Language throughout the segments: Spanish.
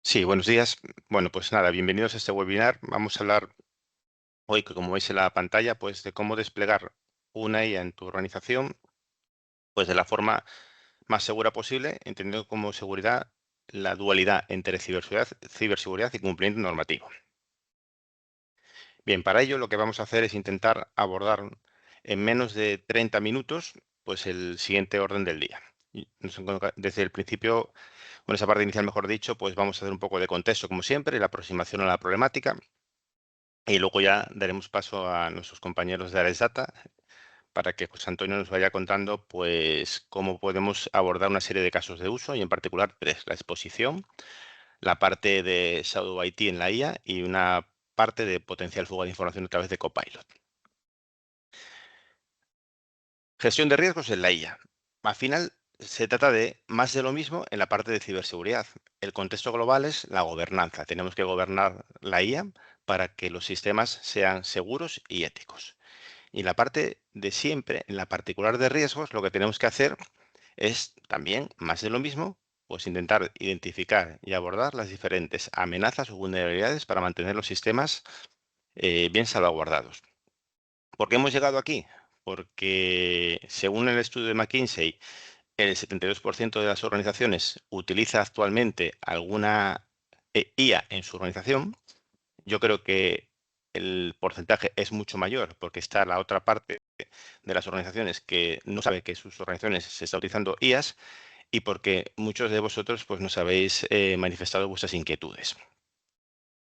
Sí, buenos días. Bueno, pues nada, bienvenidos a este webinar. Vamos a hablar hoy, que como veis en la pantalla, pues de cómo desplegar una IA en tu organización, pues de la forma más segura posible, entendiendo como seguridad la dualidad entre ciberseguridad y cumplimiento normativo. Bien, para ello lo que vamos a hacer es intentar abordar en menos de 30 minutos, pues el siguiente orden del día. Desde el principio, bueno, esa parte inicial, mejor dicho, pues vamos a hacer un poco de contexto, como siempre, y la aproximación a la problemática. Y luego ya daremos paso a nuestros compañeros de Ares Data para que José Antonio nos vaya contando pues cómo podemos abordar una serie de casos de uso y en particular tres: la exposición, la parte de Shadow IT en la IA y una parte de potencial fuga de información a través de Copilot. Gestión de riesgos en la IA. Al final se trata de más de lo mismo en la parte de ciberseguridad. El contexto global es la gobernanza. Tenemos que gobernar la IA para que los sistemas sean seguros y éticos. Y la parte de siempre, en la particular de riesgos, lo que tenemos que hacer es también, más de lo mismo, pues intentar identificar y abordar las diferentes amenazas o vulnerabilidades para mantener los sistemas bien salvaguardados. ¿Por qué hemos llegado aquí? Porque según el estudio de McKinsey, el 72% de las organizaciones utiliza actualmente alguna IA en su organización. Yo creo que el porcentaje es mucho mayor porque está la otra parte de las organizaciones que no sabe que sus organizaciones se está utilizando IAs y porque muchos de vosotros pues nos habéis manifestado vuestras inquietudes.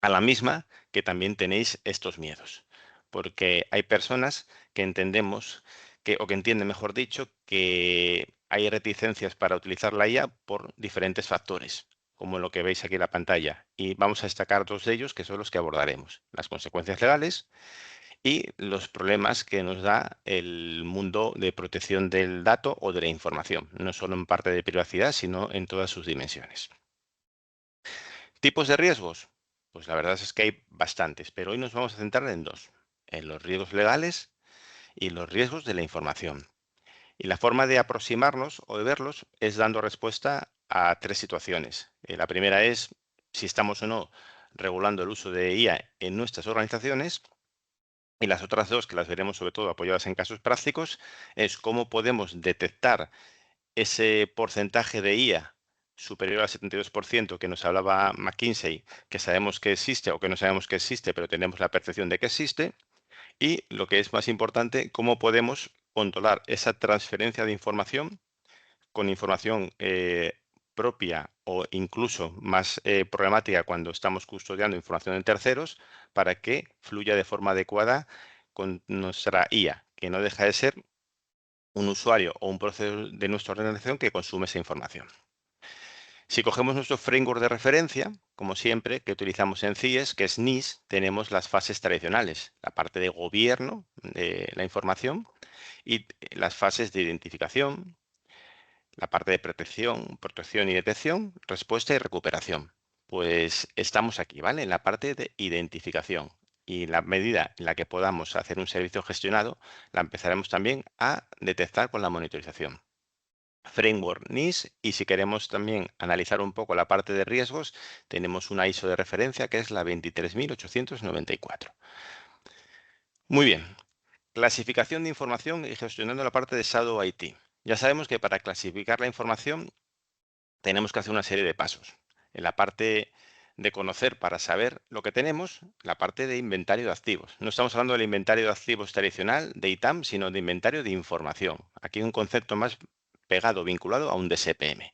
A la misma que también tenéis estos miedos, porque hay personas que entendemos o que entienden, mejor dicho, que hay reticencias para utilizar la IA por diferentes factores, como lo que veis aquí en la pantalla. Y vamos a destacar dos de ellos, que son los que abordaremos: las consecuencias legales y los problemas que nos da el mundo de protección del dato o de la información, no solo en parte de privacidad, sino en todas sus dimensiones. ¿Tipos de riesgos? Pues la verdad es que hay bastantes, pero hoy nos vamos a centrar en dos: en los riesgos legales y los riesgos de la información. Y la forma de aproximarnos o de verlos es dando respuesta a tres situaciones. La primera es si estamos o no regulando el uso de IA en nuestras organizaciones. Y las otras dos, que las veremos sobre todo apoyadas en casos prácticos, es cómo podemos detectar ese porcentaje de IA superior al 72% que nos hablaba McKinsey, que sabemos que existe o que no sabemos que existe, pero tenemos la percepción de que existe. Y lo que es más importante, cómo podemos controlar esa transferencia de información con información propia o incluso más problemática cuando estamos custodiando información de terceros, para que fluya de forma adecuada con nuestra IA, que no deja de ser un usuario o un proceso de nuestra organización que consume esa información. Si cogemos nuestro framework de referencia, como siempre, que utilizamos en CIES, que es NIS, tenemos las fases tradicionales: la parte de gobierno de la información y las fases de identificación, la parte de protección y detección, respuesta y recuperación. Pues estamos aquí, ¿vale? En la parte de identificación. Y la medida en la que podamos hacer un servicio gestionado, la empezaremos también a detectar con la monitorización. Framework NIS, y si queremos también analizar un poco la parte de riesgos, tenemos una ISO de referencia que es la 23894. Muy bien. Clasificación de información y gestionando la parte de Shadow IT. Ya sabemos que para clasificar la información tenemos que hacer una serie de pasos. En la parte de conocer para saber lo que tenemos, la parte de inventario de activos. No estamos hablando del inventario de activos tradicional de ITAM, sino de inventario de información. Aquí hay un concepto más pegado, vinculado a un DSPM.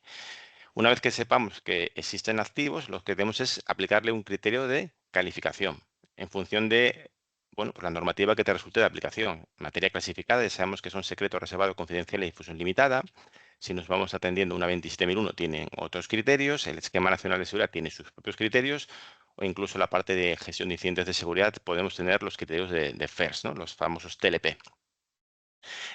Una vez que sepamos que existen activos, lo que debemos es aplicarle un criterio de calificación en función de, bueno, pues la normativa que te resulte de aplicación. En materia clasificada, ya sabemos que son secreto, reservado, confidencial y difusión limitada. Si nos vamos atendiendo una 27001, tienen otros criterios. El Esquema Nacional de Seguridad tiene sus propios criterios. O incluso la parte de gestión de incidentes de seguridad, podemos tener los criterios de FIRST, ¿no? Los famosos TLP.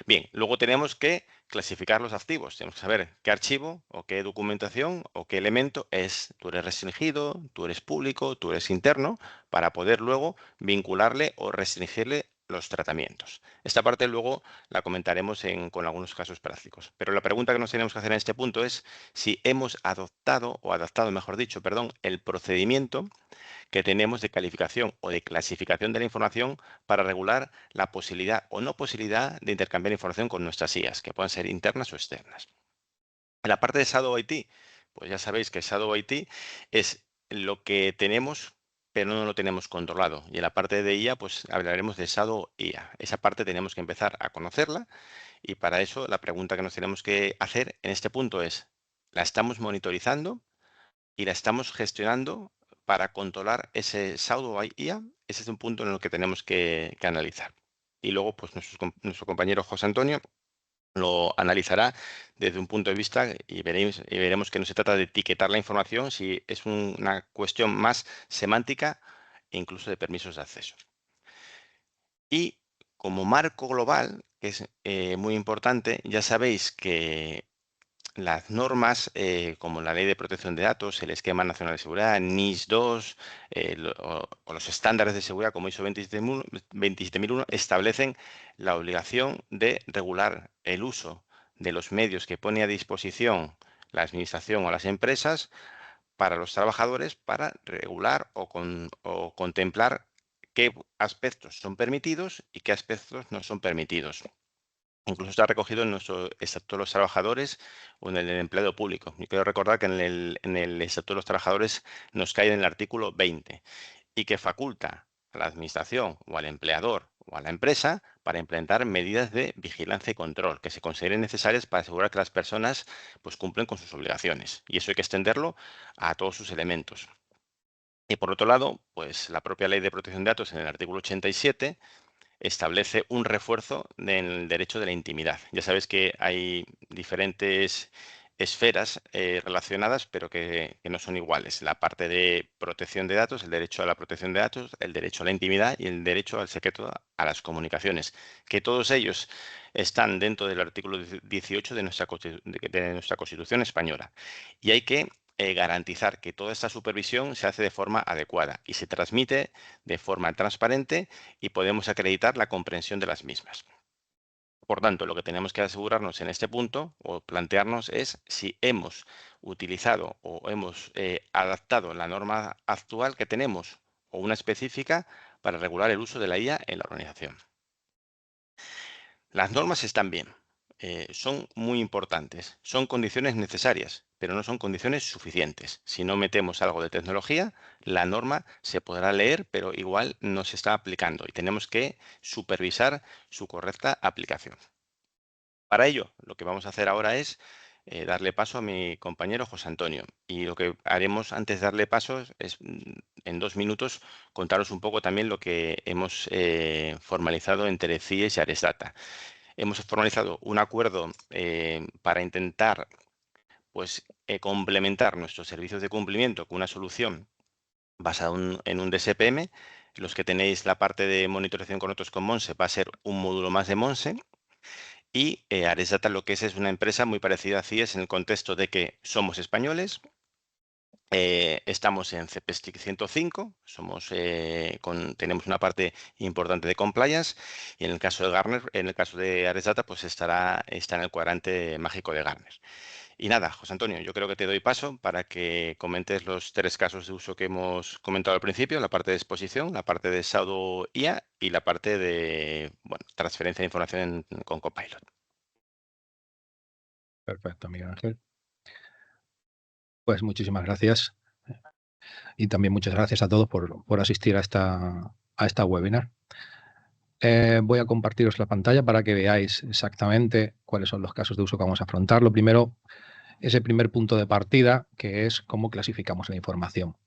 Bien, luego tenemos que clasificar los activos. Tenemos que saber qué archivo o qué documentación o qué elemento es. Tú eres restringido, tú eres público, tú eres interno, para poder luego vincularle o restringirle los tratamientos. Esta parte luego la comentaremos con algunos casos prácticos. Pero la pregunta que nos tenemos que hacer en este punto es si hemos adoptado, o adaptado, mejor dicho, perdón, el procedimiento que tenemos de calificación o de clasificación de la información para regular la posibilidad o no posibilidad de intercambiar información con nuestras IAs, que puedan ser internas o externas. En la parte de Shadow IT, pues ya sabéis que Shadow IT es lo que tenemos, pero no lo tenemos controlado. Y en la parte de IA, pues hablaremos de Shadow IA. Esa parte tenemos que empezar a conocerla y para eso la pregunta que nos tenemos que hacer en este punto es, ¿la estamos monitorizando y la estamos gestionando para controlar ese Shadow IA? Ese es un punto en el que tenemos que analizar. Y luego, pues nuestro compañero José Antonio lo analizará desde un punto de vista y veremos que no se trata de etiquetar la información, si es una cuestión más semántica e incluso de permisos de acceso. Y como marco global, que es muy importante, ya sabéis que las normas, como la Ley de Protección de Datos, el Esquema Nacional de Seguridad, NIS 2, o los estándares de seguridad como ISO 27001, establecen la obligación de regular el uso de los medios que pone a disposición la administración o las empresas para los trabajadores para regular o contemplar qué aspectos son permitidos y qué aspectos no son permitidos. Incluso está recogido en nuestro Estatuto de los Trabajadores o en el del Empleado Público. Y quiero recordar que en el Estatuto de los Trabajadores nos cae en el artículo 20 y que faculta a la Administración o al empleador o a la empresa para implementar medidas de vigilancia y control que se consideren necesarias para asegurar que las personas pues, cumplen con sus obligaciones. Y eso hay que extenderlo a todos sus elementos. Y por otro lado, pues la propia Ley de Protección de Datos en el artículo 87 establece un refuerzo del derecho de la intimidad. Ya sabes que hay diferentes esferas relacionadas, pero que no son iguales. La parte de protección de datos, el derecho a la protección de datos, el derecho a la intimidad y el derecho al secreto a las comunicaciones, que todos ellos están dentro del artículo 18 de nuestra Constitución española. Y hay que garantizar que toda esta supervisión se hace de forma adecuada y se transmite de forma transparente y podemos acreditar la comprensión de las mismas. Por tanto, lo que tenemos que asegurarnos en este punto o plantearnos es si hemos utilizado o hemos adaptado la norma actual que tenemos o una específica para regular el uso de la IA en la organización. Las normas están bien, son muy importantes, son condiciones necesarias, pero no son condiciones suficientes. Si no metemos algo de tecnología, la norma se podrá leer, pero igual no se está aplicando y tenemos que supervisar su correcta aplicación. Para ello, lo que vamos a hacer ahora es darle paso a mi compañero José Antonio. Y lo que haremos antes de darle paso es, en 2 minutos, contaros un poco también lo que hemos formalizado entre CIES y Aresdata. Hemos formalizado un acuerdo para intentar pues, complementar nuestros servicios de cumplimiento con una solución basada en un DSPM. Los que tenéis la parte de monitorización con otros con Monse va a ser un módulo más de Monse. Y Aresdata lo que es una empresa muy parecida a CIES en el contexto de que somos españoles, estamos en CPSTIC 105, tenemos una parte importante de compliance y en el caso de Gartner, en el caso de Aresdata, pues está en el cuadrante mágico de Gartner. Y nada, José Antonio, yo creo que te doy paso para que comentes los 3 casos de uso que hemos comentado al principio, la parte de exposición, la parte de Shadow IA y la parte de transferencia de información con Copilot. Perfecto, Miguel Ángel. Pues muchísimas gracias y también muchas gracias a todos por asistir a esta webinar. Voy a compartiros la pantalla para que veáis exactamente cuáles son los casos de uso que vamos a afrontar. Lo primero, ese primer punto de partida, que es cómo clasificamos la información.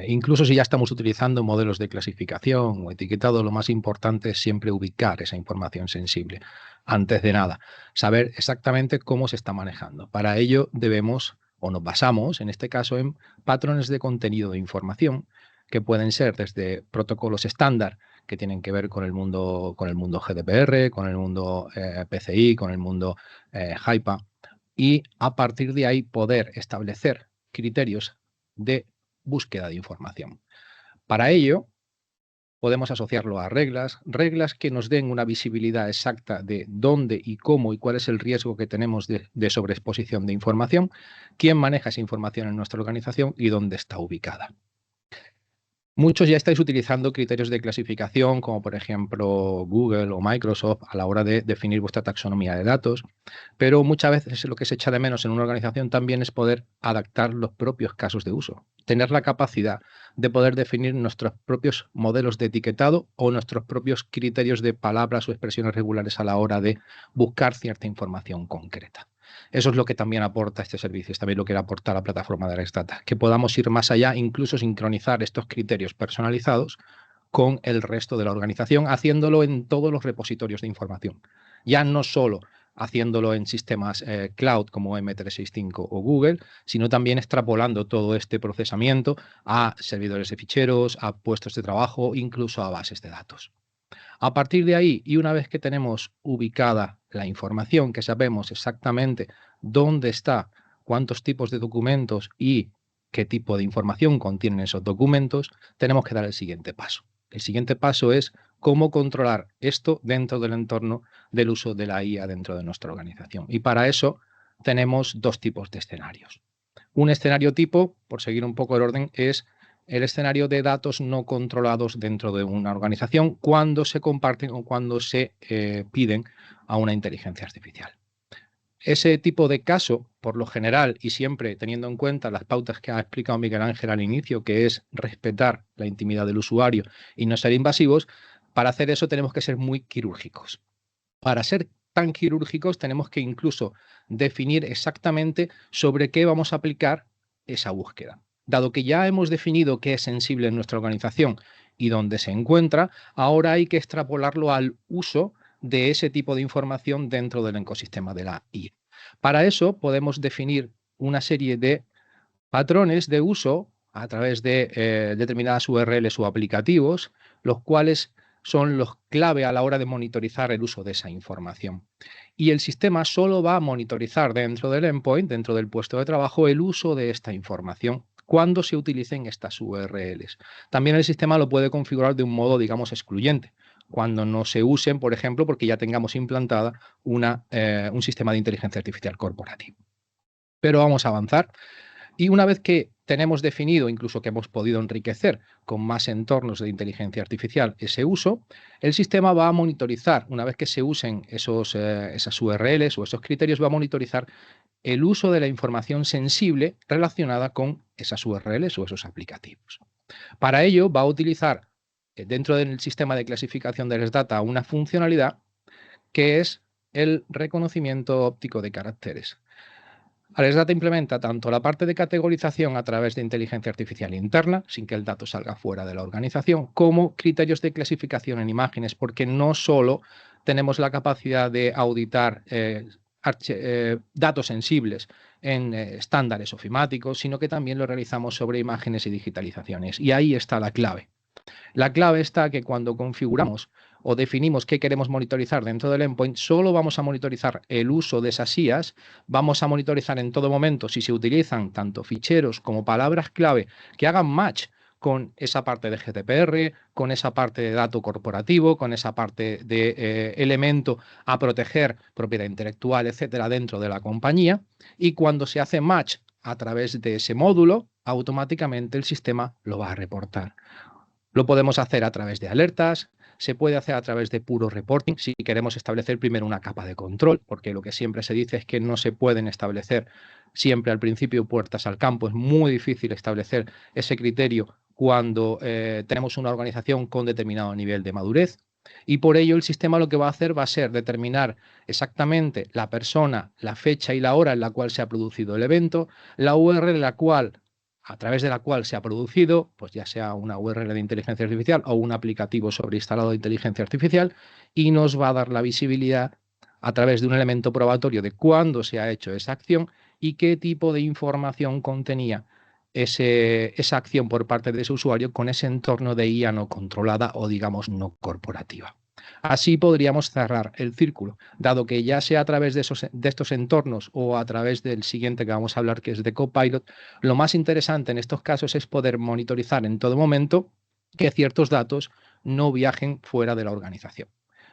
Incluso si ya estamos utilizando modelos de clasificación o etiquetado, lo más importante es siempre ubicar esa información sensible. Antes de nada, saber exactamente cómo se está manejando. Para ello debemos, o nos basamos, en este caso, en patrones de contenido de información que pueden ser desde protocolos estándar que tienen que ver con el mundo GDPR, con el mundo PCI, con el mundo HIPAA, y a partir de ahí poder establecer criterios de búsqueda de información. Para ello, Podemos asociarlo a reglas, reglas que nos den una visibilidad exacta de dónde y cómo y cuál es el riesgo que tenemos de sobreexposición de información, quién maneja esa información en nuestra organización y dónde está ubicada. Muchos ya estáis utilizando criterios de clasificación, como por ejemplo Google o Microsoft, a la hora de definir vuestra taxonomía de datos, pero muchas veces lo que se echa de menos en una organización también es poder adaptar los propios casos de uso, tener la capacidad de poder definir nuestros propios modelos de etiquetado o nuestros propios criterios de palabras o expresiones regulares a la hora de buscar cierta información concreta. Eso es lo que también aporta este servicio, es también lo que aporta la plataforma de Alex Data, que podamos ir más allá, incluso sincronizar estos criterios personalizados con el resto de la organización, haciéndolo en todos los repositorios de información. Ya no solo haciéndolo en sistemas cloud como M365 o Google, sino también extrapolando todo este procesamiento a servidores de ficheros, a puestos de trabajo, incluso a bases de datos. A partir de ahí, y una vez que tenemos ubicada la información, que sabemos exactamente dónde está, cuántos tipos de documentos y qué tipo de información contienen esos documentos, tenemos que dar el siguiente paso. El siguiente paso es cómo controlar esto dentro del entorno del uso de la IA dentro de nuestra organización. Y para eso tenemos dos tipos de escenarios. Un escenario tipo, por seguir un poco el orden, es el escenario de datos no controlados dentro de una organización cuando se comparten o cuando se piden a una inteligencia artificial. Ese tipo de caso, por lo general, y siempre teniendo en cuenta las pautas que ha explicado Miguel Ángel al inicio, que es respetar la intimidad del usuario y no ser invasivos, para hacer eso tenemos que ser muy quirúrgicos. Para ser tan quirúrgicos tenemos que incluso definir exactamente sobre qué vamos a aplicar esa búsqueda. Dado que ya hemos definido qué es sensible en nuestra organización y dónde se encuentra, ahora hay que extrapolarlo al uso de ese tipo de información dentro del ecosistema de la IA. Para eso podemos definir una serie de patrones de uso a través de determinadas URLs o aplicativos, los cuales son los clave a la hora de monitorizar el uso de esa información. Y el sistema solo va a monitorizar dentro del endpoint, dentro del puesto de trabajo, el uso de esta información cuando se utilicen estas URLs. También el sistema lo puede configurar de un modo, digamos, excluyente, cuando no se usen, por ejemplo, porque ya tengamos implantada un sistema de inteligencia artificial corporativo. Pero vamos a avanzar. Y una vez que tenemos definido, incluso que hemos podido enriquecer con más entornos de inteligencia artificial ese uso, el sistema va a monitorizar, una vez que se usen esas URLs o esos criterios, va a monitorizar el uso de la información sensible relacionada con esas URLs o esos aplicativos. Para ello va a utilizar dentro del sistema de clasificación de las data una funcionalidad que es el reconocimiento óptico de caracteres. AlexData implementa tanto la parte de categorización a través de inteligencia artificial interna, sin que el dato salga fuera de la organización, como criterios de clasificación en imágenes, porque no solo tenemos la capacidad de auditar datos sensibles en estándares ofimáticos, sino que también lo realizamos sobre imágenes y digitalizaciones. Y ahí está la clave. La clave está que cuando configuramos o definimos qué queremos monitorizar dentro del endpoint, solo vamos a monitorizar el uso de esas IAs, vamos a monitorizar en todo momento si se utilizan tanto ficheros como palabras clave que hagan match con esa parte de GDPR, con esa parte de dato corporativo, con esa parte de elemento a proteger, propiedad intelectual, etcétera, dentro de la compañía. Y cuando se hace match a través de ese módulo, automáticamente el sistema lo va a reportar. Lo podemos hacer a través de alertas, se puede hacer a través de puro reporting si queremos establecer primero una capa de control, porque lo que siempre se dice es que no se pueden establecer siempre al principio puertas al campo. Es muy difícil establecer ese criterio cuando tenemos una organización con determinado nivel de madurez. Y por ello el sistema lo que va a hacer va a ser determinar exactamente la persona, la fecha y la hora en la cual se ha producido el evento, la URL en la cual a través de la cual se ha producido, pues ya sea una URL de inteligencia artificial o un aplicativo sobreinstalado de inteligencia artificial, y nos va a dar la visibilidad a través de un elemento probatorio de cuándo se ha hecho esa acción y qué tipo de información contenía esa acción por parte de ese usuario con ese entorno de IA no controlada o, digamos, no corporativa. Así podríamos cerrar el círculo, dado que ya sea a través de estos entornos o a través del siguiente que vamos a hablar, que es de Copilot, lo más interesante en estos casos es poder monitorizar en todo momento que ciertos datos no viajen fuera de la organización.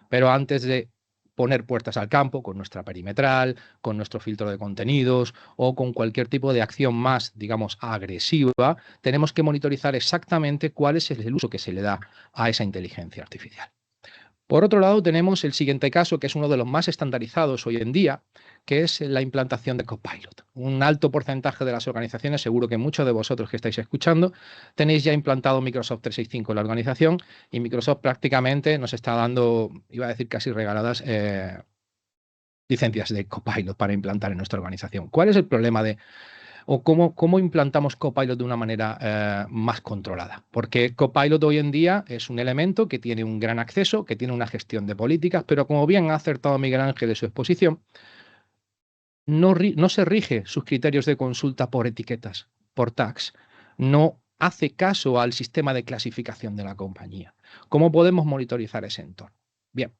Pero antes de poner puertas al campo con nuestra perimetral, con nuestro filtro de contenidos o con cualquier tipo de acción más, digamos, agresiva, tenemos que monitorizar exactamente cuál es el uso que se le da a esa inteligencia artificial. Por otro lado, tenemos el siguiente caso, que es uno de los más estandarizados hoy en día, que es la implantación de Copilot. Un alto porcentaje de las organizaciones, seguro que muchos de vosotros que estáis escuchando, tenéis ya implantado Microsoft 365 en la organización y Microsoft prácticamente nos está dando, iba a decir casi regaladas, licencias de Copilot para implantar en nuestra organización. ¿Cuál es el problema de o cómo implantamos Copilot de una manera más controlada? Porque Copilot hoy en día es un elemento que tiene un gran acceso, que tiene una gestión de políticas, pero como bien ha acertado Miguel Ángel en su exposición, no se rige sus criterios de consulta por etiquetas, por tags, no hace caso al sistema de clasificación de la compañía. ¿Cómo podemos monitorizar ese entorno? Bien,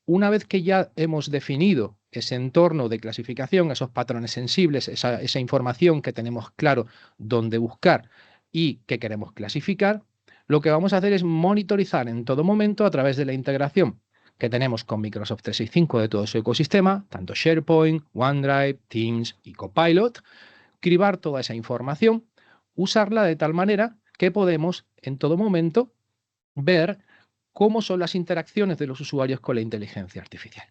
una vez que ya hemos definido ese entorno de clasificación, esos patrones sensibles, esa información que tenemos claro dónde buscar y que queremos clasificar, lo que vamos a hacer es monitorizar en todo momento a través de la integración que tenemos con Microsoft 365 de todo su ecosistema, tanto SharePoint, OneDrive, Teams y Copilot, cribar toda esa información, usarla de tal manera que podemos en todo momento ver cómo son las interacciones de los usuarios con la inteligencia artificial.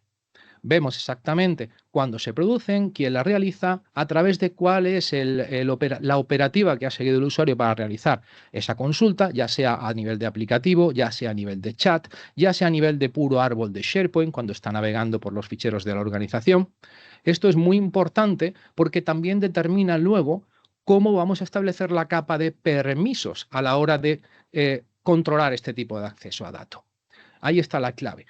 Vemos exactamente cuándo se producen, quién la realiza, a través de cuál es la operativa que ha seguido el usuario para realizar esa consulta, ya sea a nivel de aplicativo, ya sea a nivel de chat, ya sea a nivel de puro árbol de SharePoint, cuando está navegando por los ficheros de la organización. Esto es muy importante porque también determina luego cómo vamos a establecer la capa de permisos a la hora de controlar este tipo de acceso a datos. Ahí está la clave.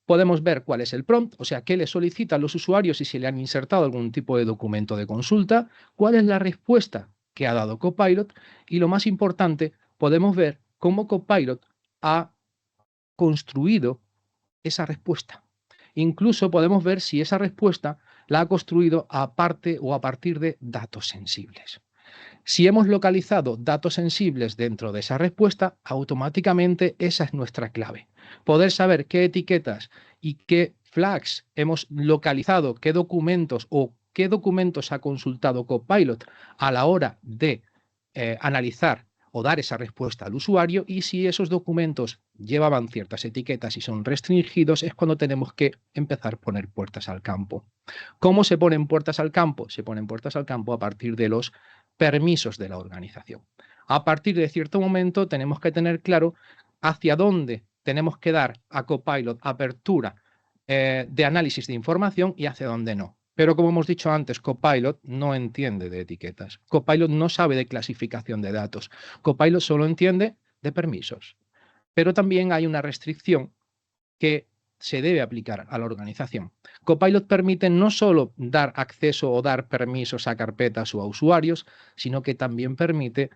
Podemos ver cuál es el prompt, o sea, qué le solicitan los usuarios y si le han insertado algún tipo de documento de consulta, cuál es la respuesta que ha dado Copilot y lo más importante, podemos ver cómo Copilot ha construido esa respuesta. Incluso podemos ver si esa respuesta la ha construido aparte o a partir de datos sensibles. Si hemos localizado datos sensibles dentro de esa respuesta, automáticamente esa es nuestra clave. Poder saber qué etiquetas y qué flags hemos localizado, qué documentos o qué documentos ha consultado Copilot a la hora de analizar o dar esa respuesta al usuario, y si esos documentos llevaban ciertas etiquetas y son restringidos, es cuando tenemos que empezar a poner puertas al campo. ¿Cómo se ponen puertas al campo? Se ponen puertas al campo a partir de los permisos de la organización. A partir de cierto momento tenemos que tener claro hacia dónde tenemos que dar a Copilot apertura de análisis de información y hacia dónde no. Pero como hemos dicho antes, Copilot no entiende de etiquetas. Copilot no sabe de clasificación de datos. Copilot solo entiende de permisos. Pero también hay una restricción que se debe aplicar a la organización. Copilot permite no solo dar acceso o dar permisos a carpetas o a usuarios, sino que también permite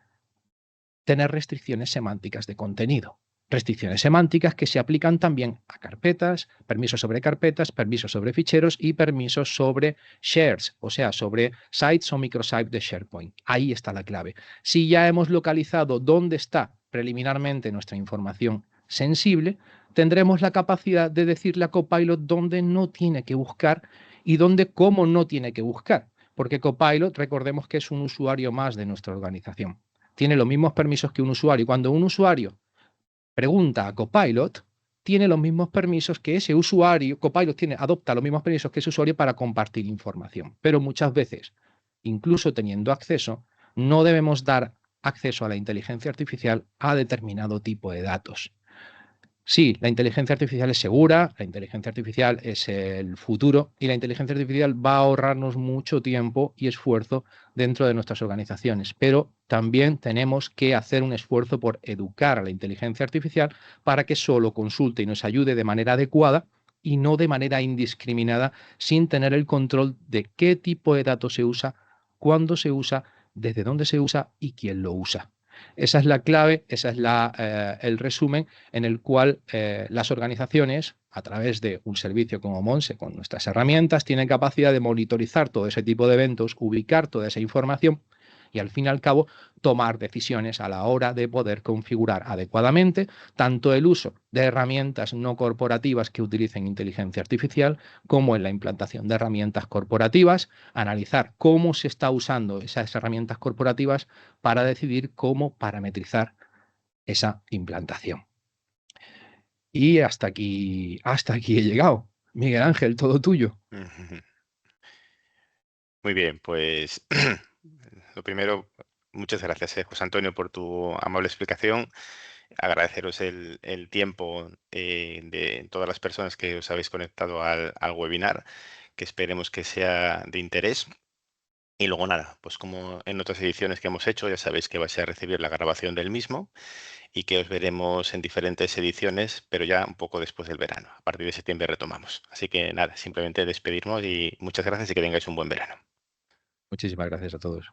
tener restricciones semánticas de contenido. Restricciones semánticas que se aplican también a carpetas, permisos sobre ficheros y permisos sobre shares, o sea, sobre sites o microsites de SharePoint. Ahí está la clave. Si ya hemos localizado dónde está preliminarmente nuestra información sensible, tendremos la capacidad de decirle a Copilot dónde no tiene que buscar y cómo no tiene que buscar. Porque Copilot, recordemos que es un usuario más de nuestra organización. Tiene los mismos permisos que un usuario. Cuando un usuario pregunta a Copilot, tiene los mismos permisos que ese usuario. Copilot adopta los mismos permisos que ese usuario para compartir información. Pero muchas veces, incluso teniendo acceso, no debemos dar acceso a la inteligencia artificial a determinado tipo de datos. Sí, la inteligencia artificial es segura, la inteligencia artificial es el futuro y la inteligencia artificial va a ahorrarnos mucho tiempo y esfuerzo dentro de nuestras organizaciones, pero también tenemos que hacer un esfuerzo por educar a la inteligencia artificial para que solo consulte y nos ayude de manera adecuada y no de manera indiscriminada, sin tener el control de qué tipo de datos se usa, cuándo se usa, desde dónde se usa y quién lo usa. Esa es la clave, esa es el resumen en el cual las organizaciones, a través de un servicio como Monse, con nuestras herramientas, tienen capacidad de monitorizar todo ese tipo de eventos, ubicar toda esa información y al fin y al cabo tomar decisiones a la hora de poder configurar adecuadamente tanto el uso de herramientas no corporativas que utilicen inteligencia artificial como en la implantación de herramientas corporativas, analizar cómo se está usando esas herramientas corporativas para decidir cómo parametrizar esa implantación. Y hasta aquí he llegado. Miguel Ángel, todo tuyo. Ujú. Muy bien, pues lo primero, muchas gracias, José Antonio, por tu amable explicación. Agradeceros el tiempo de todas las personas que os habéis conectado al webinar, que esperemos que sea de interés. Y luego nada, pues como en otras ediciones que hemos hecho, ya sabéis que vais a recibir la grabación del mismo y que os veremos en diferentes ediciones, pero ya un poco después del verano. A partir de septiembre retomamos. Así que nada, simplemente despedirnos y muchas gracias y que tengáis un buen verano. Muchísimas gracias a todos.